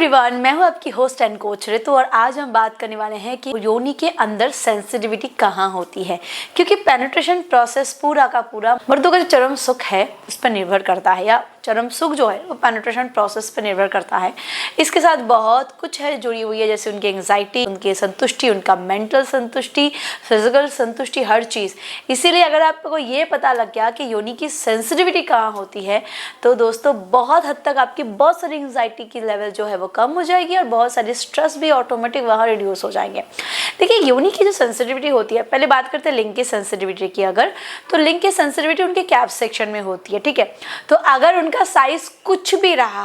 Everyone, मैं हूं आपकी होस्ट एंड कोच रितु और आज हम बात करने वाले हैं कि योनि के अंदर सेंसिटिविटी कहाँ होती है। क्योंकि पेनिट्रेशन प्रोसेस पूरा का पूरा मर्दों का जो चरम सुख है उस पर निर्भर करता है, या चरम सुख जो है वो पेनिट्रेशन प्रोसेस पर निर्भर करता है। इसके साथ बहुत कुछ है जुड़ी हुई है, जैसे उनकी एंग्जाइटी, उनकी संतुष्टि, उनका मेंटल संतुष्टि, फिजिकल संतुष्टि, हर चीज़। इसीलिए अगर आपको ये पता लग गया कि योनि की सेंसिटिविटी कहाँ होती है तो दोस्तों बहुत हद तक आपकी बहुत सारी एंग्जाइटी की लेवल जो है वो कम हो जाएगी और बहुत सारे स्ट्रेस भी ऑटोमेटिक वहाँ रिड्यूस हो जाएंगे। देखिए, योनि की जो सेंसिटिविटी होती है, पहले बात करते हैं लिंग की सेंसिटिविटी की। अगर तो लिंग की सेंसिटिविटी उनके कैप सेक्शन में होती है, ठीक है। तो अगर उनका साइज कुछ भी रहा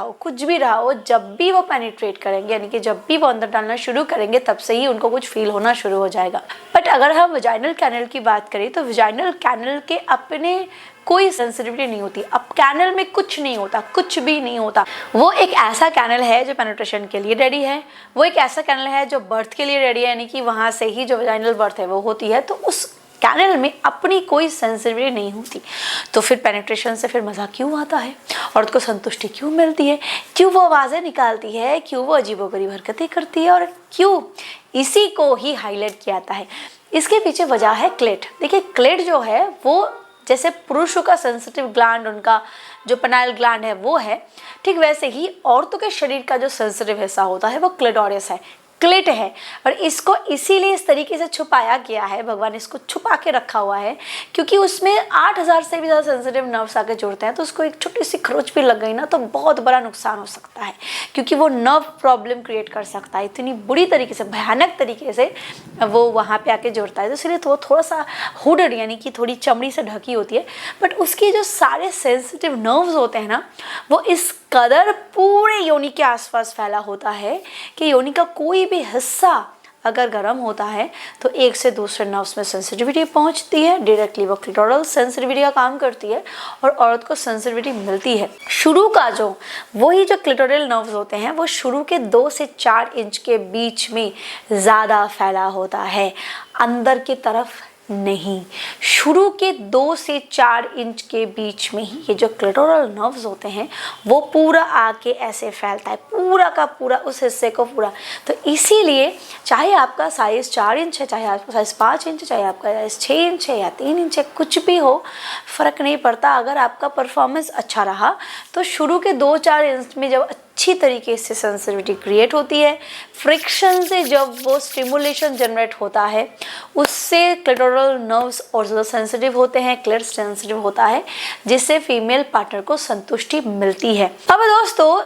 हो, जब भी वो पेनिट्रेट करेंगे, यानी कि जब भी वो अंदर डालना शुरू करेंगे, तब से ही उनको कुछ फील होना शुरू हो जाएगा। बट अगर हम वजाइनल कैनल की बात करें तो वजाइनल कैनल के अपने कोई सेंसिटिविटी नहीं होती। अब कैनल में कुछ नहीं होता, कुछ भी नहीं होता। वो एक ऐसा कैनल है जो पेनिट्रेशन के लिए रेडी है, वो एक ऐसा कैनल है जो बर्थ के लिए रेडी है, यानी कि वहाँ से ही जो वजाइनल बर्थ है वो होती है। तो उस कैनल में अपनी कोई सेंसिटिविटी नहीं होती। तो फिर पेनिट्रेशन से फिर मज़ा क्यों आता है, औरत को संतुष्टि क्यों मिलती है, क्यों वो आवाज़ें निकालती है, क्यों वो अजीबोगरीब हरकतें करती है, और क्यों इसी को ही हाईलाइट किया जाता है। इसके पीछे वजह है क्लेट। देखिए, क्लेट जो है वो जैसे पुरुषों का सेंसिटिव ग्लैंड, उनका जो पेनाइल ग्लैंड है वो है, ठीक वैसे ही औरतों के शरीर का जो सेंसिटिव हिस्सा होता है वो क्लिटोरिस है, क्लिट है। और इसको इसीलिए इस तरीके से छुपाया गया है, भगवान इसको छुपा के रखा हुआ है, क्योंकि उसमें 8000 से भी ज़्यादा सेंसिटिव नर्व्स आके जुड़ते हैं। तो उसको एक छोटी सी खरोच भी लग गई ना तो बहुत बड़ा नुकसान हो सकता है, क्योंकि वो नर्व प्रॉब्लम क्रिएट कर सकता है। इतनी बुरी तरीके से, भयानक तरीके से वो वहाँ पे आके जुड़ता है। तो इसलिए तो थोड़ा सा हुडेड, यानी कि थोड़ी चमड़ी से ढकी होती है। बट उसके जो सारे सेंसिटिव नर्व्स होते हैं ना, वो इस कदर पूरे योनि के आसपास फैला होता है कि योनि का कोई भी हिस्सा अगर गर्म होता है तो एक से दूसरे नर्व्स में सेंसिटिविटी पहुंचती है, डायरेक्टली वो क्लिटोरल सेंसिटिविटी का काम करती है और औरत को सेंसिटिविटी मिलती है। शुरू का जो वही जो क्लिटोरल नर्व्स होते हैं वो शुरू के 2 से 4 इंच के बीच में ज़्यादा फैला होता है, अंदर की तरफ नहीं। शुरू के 2 से 4 इंच के बीच में ही ये जो क्लिटोरल नर्व्स होते हैं वो पूरा आके ऐसे फैलता है, पूरा का पूरा उस हिस्से को पूरा। तो इसीलिए चाहे आपका साइज 4 इंच है, चाहे आपका साइज 5 इंच है, चाहे आपका साइज 6 इंच है या 3 इंच है, कुछ भी हो, फ़र्क नहीं पड़ता। अगर आपका परफॉर्मेंस अच्छा रहा तो शुरू के 2-4 इंच में जब अच्छी तरीके से सेंसिटिविटी क्रिएट होती है, फ्रिक्शन से जब वो स्टिमुलेशन जनरेट होता है, उससे क्लिटोरल नर्व्स और ज़्यादा सेंसिटिव होते हैं, क्लिट सेंसिटिव होता है, जिससे फीमेल पार्टनर को संतुष्टि मिलती है। अब दोस्तों,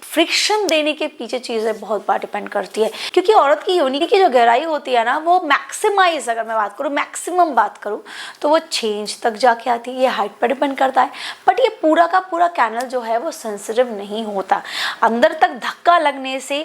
फ्रिक्शन देने के पीछे चीज़ें बहुत बार डिपेंड करती है, क्योंकि औरत की योनि की जो गहराई होती है ना, वो मैक्सिमाइज, अगर मैं बात करूँ, मैक्सिमम बात करूँ तो वो 6 इंच तक जाके आती है। ये हाइट पर डिपेंड करता है। बट ये पूरा का पूरा कैनल जो है वो सेंसिटिव नहीं होता। अंदर तक धक्का लगने से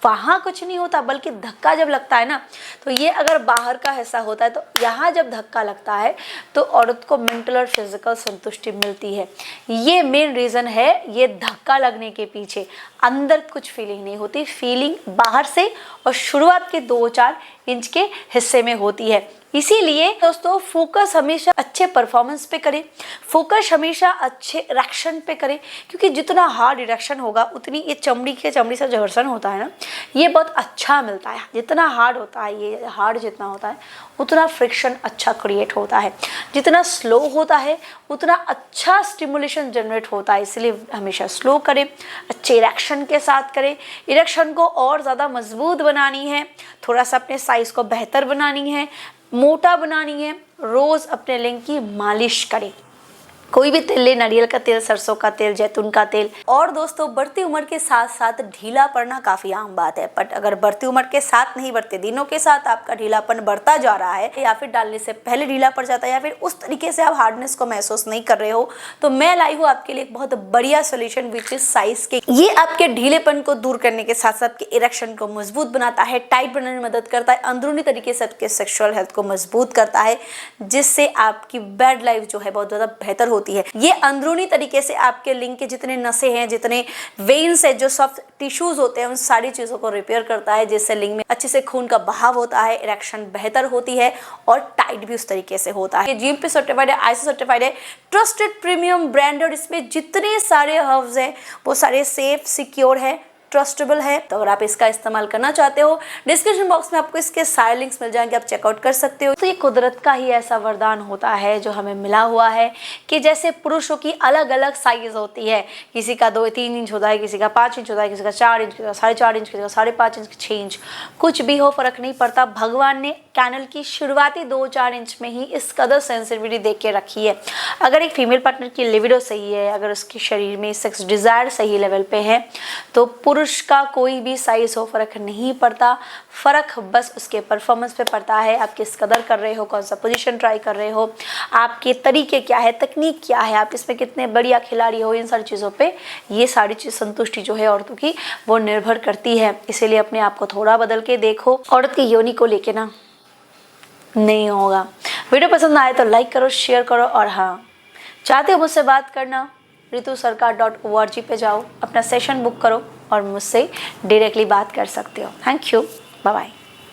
वहाँ कुछ नहीं होता, बल्कि धक्का जब लगता है ना, तो ये अगर बाहर का हिस्सा होता है तो यहाँ जब धक्का लगता है तो औरत को मेंटल और फिजिकल संतुष्टि मिलती है। ये मेन रीज़न है, ये धक्का लगने के पीछे। अंदर कुछ फीलिंग नहीं होती, फीलिंग बाहर से और शुरुआत के 2-4 इंच के हिस्से में होती है। इसीलिए दोस्तों, फोकस हमेशा अच्छे परफॉर्मेंस पे करें, फोकस हमेशा अच्छे इरेक्शन पे करें, क्योंकि जितना हार्ड इरेक्शन होगा उतनी ये चमड़ी से जो घर्षण होता है ना, ये बहुत अच्छा मिलता है। जितना हार्ड होता है, ये हार्ड जितना होता है उतना फ्रिक्शन अच्छा क्रिएट होता है। जितना स्लो होता है उतना अच्छा स्टिमुलेशन जनरेट होता है। इसलिए हमेशा स्लो करें, अच्छे इरेक्शन के साथ करें। इरेक्शन को और ज़्यादा मजबूत बनानी है, थोड़ा सा अपने साइज़ को बेहतर बनानी है, मोटा बनानी है, रोज़ अपने लिंग की मालिश करें। कोई भी तेल ले, नारियल का तेल, सरसों का तेल, जैतून का तेल। और दोस्तों, बढ़ती उम्र के साथ साथ ढीला पड़ना काफ़ी आम बात है। बट अगर बढ़ती उम्र के साथ नहीं, बढ़ते दिनों के साथ आपका ढीलापन बढ़ता जा रहा है, या फिर डालने से पहले ढीला पड़ जाता है, या फिर उस तरीके से आप हार्डनेस को महसूस नहीं कर रहे हो, तो मैं लाई हूँ आपके लिए एक बहुत बढ़िया सोल्यूशन, विच इज साइज के। ये आपके ढीलेपन को दूर करने के साथ साथ आपके इरेक्शन को मजबूत बनाता है, टाइट बनाने में मदद करता है, अंदरूनी तरीके से आपके सेक्सुअल हेल्थ को मजबूत करता है, जिससे आपकी बेड लाइफ जो है बहुत ज़्यादा बेहतर होती है। ये अंदरूनी तरीके से आपके लिंग के जितने नसें हैं, जितने वेन्स है, जो सॉफ्ट टिश्यूज होते हैं, उन सारी चीज़ों को रिपेयर करता है, जिससे लिंग में अच्छे से खून का बहाव होता है, इरेक्शन बेहतर होती है और टाइट भी उस तरीके से होता है। GMP सर्टिफाइड है, ISO सर्टिफाइड है, ट्रस्टेड प्रीमियम ब्रांडेड। इसमें जितने सारे हर्ब्स हैं वो सारे सेफ, सिक्योर है, ट्रस्टेबल है। तो अगर आप इसका इस्तेमाल करना चाहते हो, डिस्क्रिप्शन बॉक्स में आपको इसके सारे लिंक्स मिल जाएंगे, आप चेकआउट कर सकते हो। तो ये कुदरत का ही ऐसा वरदान होता है जो हमें मिला हुआ है कि जैसे पुरुषों की अलग अलग साइज होती है, किसी का 2-3 इंच होता है, किसी का 5 इंच होता है, किसी का 4 इंच, किसी का 4.5 इंच, किसी का 5.5 इंच, 6 इंच, कुछ भी हो फर्क नहीं पड़ता। भगवान ने कैनल की शुरुआती 2-4 इंच में ही इस कदर सेंसिटिविटी देख के रखी है। अगर एक फीमेल पार्टनर की लिबिडो सही है, अगर उसके शरीर में सेक्स डिजायर सही लेवल पे है, तो पुरुष का कोई भी साइज हो फर्क नहीं पड़ता। फर्क बस उसके परफॉर्मेंस पे पड़ता है, आप किस कदर कर रहे हो, कौन सा पोजीशन ट्राई कर रहे हो, आपके तरीके क्या है, तकनीक क्या है, आप इसमें कितने बढ़िया खिलाड़ी हो, इन सारी चीज़ों पे ये सारी चीज़ संतुष्टि जो है औरतों की वो निर्भर करती है। इसीलिए अपने आप को थोड़ा बदल के देखो। औरत की योनि को लेके ना नहीं होगा। वीडियो पसंद आए तो लाइक करो, शेयर करो, और हाँ, चाहते हो मुझसे बात करना, ritusarkar.org पे जाओ, अपना सेशन बुक करो और मुझसे डायरेक्टली बात कर सकते हो। Thank you, bye bye.